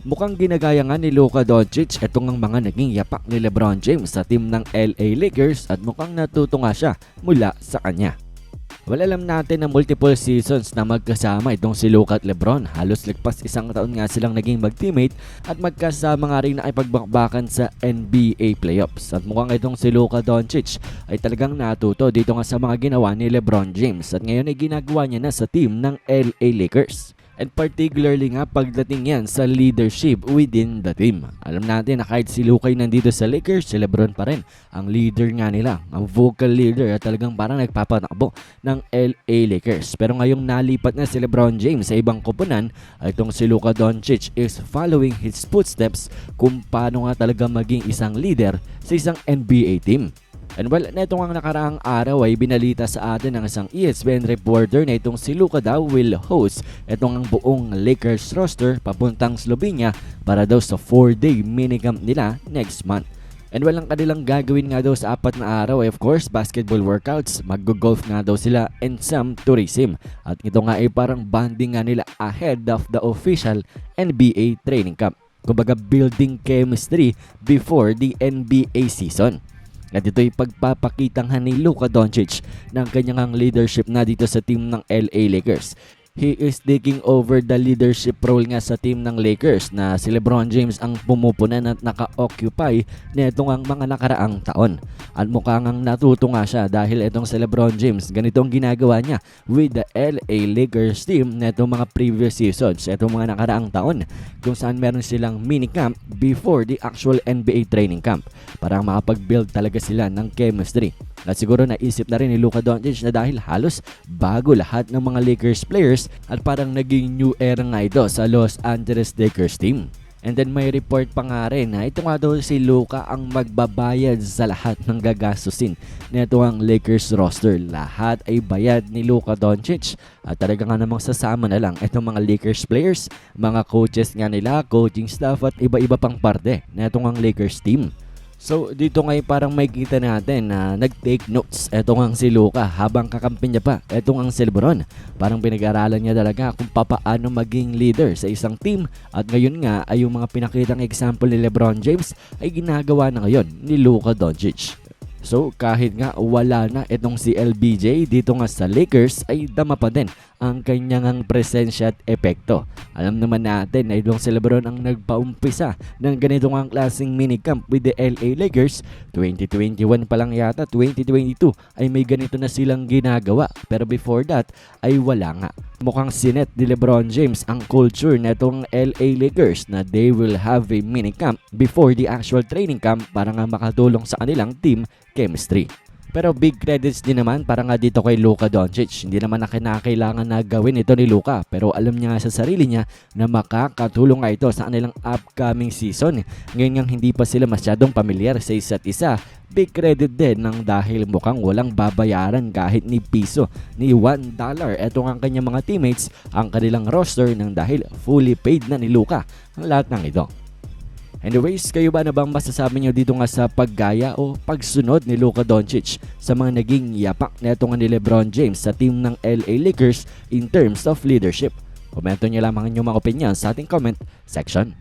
Mukhang ginagaya nga ni Luka Doncic itong ang mga naging yapak ni LeBron James sa team ng LA Lakers at mukhang natuto nga siya mula sa kanya. Well, alam natin na multiple seasons na magkasama itong si Luka at LeBron. Halos ligpas isang taon nga silang naging mag-teammate at magkasama nga rin na ipagbakbakan sa NBA playoffs. At mukhang itong si Luka Doncic ay talagang natuto dito nga sa mga ginawa ni LeBron James at ngayon ay ginagawa niya na sa team ng LA Lakers. And particularly nga pagdating yan sa leadership within the team. Alam natin na kahit si Luka ay nandito sa Lakers, si LeBron pa rin ang leader nga nila, ang vocal leader at talagang parang nagpapatakbo ng LA Lakers. Pero ngayong nalipat na si LeBron James sa ibang koponan, ay itong si Luka Doncic is following his footsteps kung paano nga talaga maging isang leader sa isang NBA team. And well, netong ang nakaraang araw ay binalita sa atin ng isang ESPN reporter na itong si Luka daw will host itong ang buong Lakers roster papuntang Slovenia para daw sa 4-day minicamp nila next month. And well, ang kanilang gagawin nga daw sa 4 na araw ay of course basketball workouts, mag-golf nga daw sila and some tourism. At ito nga ay parang bonding nga nila ahead of the official NBA training camp. Kumbaga building chemistry before the NBA season. At ito'y pagpapakitang ni Luka Doncic ng kanyang leadership na dito sa team ng LA Lakers. He is taking over the leadership role nga sa team ng Lakers na si LeBron James ang pumupunan at naka-occupy nitong ang mga nakaraang taon. At mukhang ang natuto nga siya dahil itong si LeBron James ganito ang ginagawa niya with the LA Lakers team netong mga previous seasons, itong mga nakaraang taon kung saan meron silang minicamp before the actual NBA training camp para makapag-build talaga sila ng chemistry. At siguro naisip na rin ni Luka Doncic na dahil halos bago lahat ng mga Lakers players at parang naging new era nga ito sa Los Angeles Lakers team. And then may report pa nga rin na ito nga daw si Luka ang magbabayad sa lahat ng gagastusin nito ang Lakers roster. Lahat ay bayad ni Luka Doncic at talaga nga namang sasama na lang itong mga Lakers players, mga coaches nga nila, coaching staff at iba-iba pang parte nitong ang Lakers team. So dito ngayon parang makikita natin na nag-take notes etong ang si Luka habang kakampi niya pa etong ang si LeBron. Parang pinag-aralan niya talaga kung paano maging leader sa isang team at ngayon nga ay yung mga pinakitang example ni LeBron James ay ginagawa na ngayon ni Luka Doncic. So kahit nga wala na itong si LBJ dito nga sa Lakers ay dama pa din ang kanyang presensya at epekto. Alam naman natin na itong si LeBron ang nagpaumpisa ng ganitong ang klaseng minicamp with the LA Lakers. 2021 pa lang yata, 2022 ay may ganito na silang ginagawa. Pero before that ay wala nga. Mukhang sinet ni LeBron James ang culture na itong LA Lakers na they will have a minicamp before the actual training camp para nga makatulong sa kanilang team chemistry. Pero big credits din naman para nga dito kay Luka Doncic. Hindi naman na kinakailangan na gawin ito ni Luka pero alam niya nga sa sarili niya na makakatulong nga ito sa kanilang upcoming season. Ngayon nga hindi pa sila masyadong pamilyar sa isa't isa. Big credit din ng dahil mukhang walang babayaran kahit ni piso ni $1. Ito nga ang kanyang mga teammates, ang kanilang roster ng dahil fully paid na ni Luka ang lahat ng ito. Anyways, kayo ba na bang masasabi nyo dito nga sa paggaya o pagsunod ni Luka Doncic sa mga naging yapak na ito nga ni LeBron James sa team ng LA Lakers in terms of leadership? Komento nyo lamang ang inyong mga opinion sa ating comment section.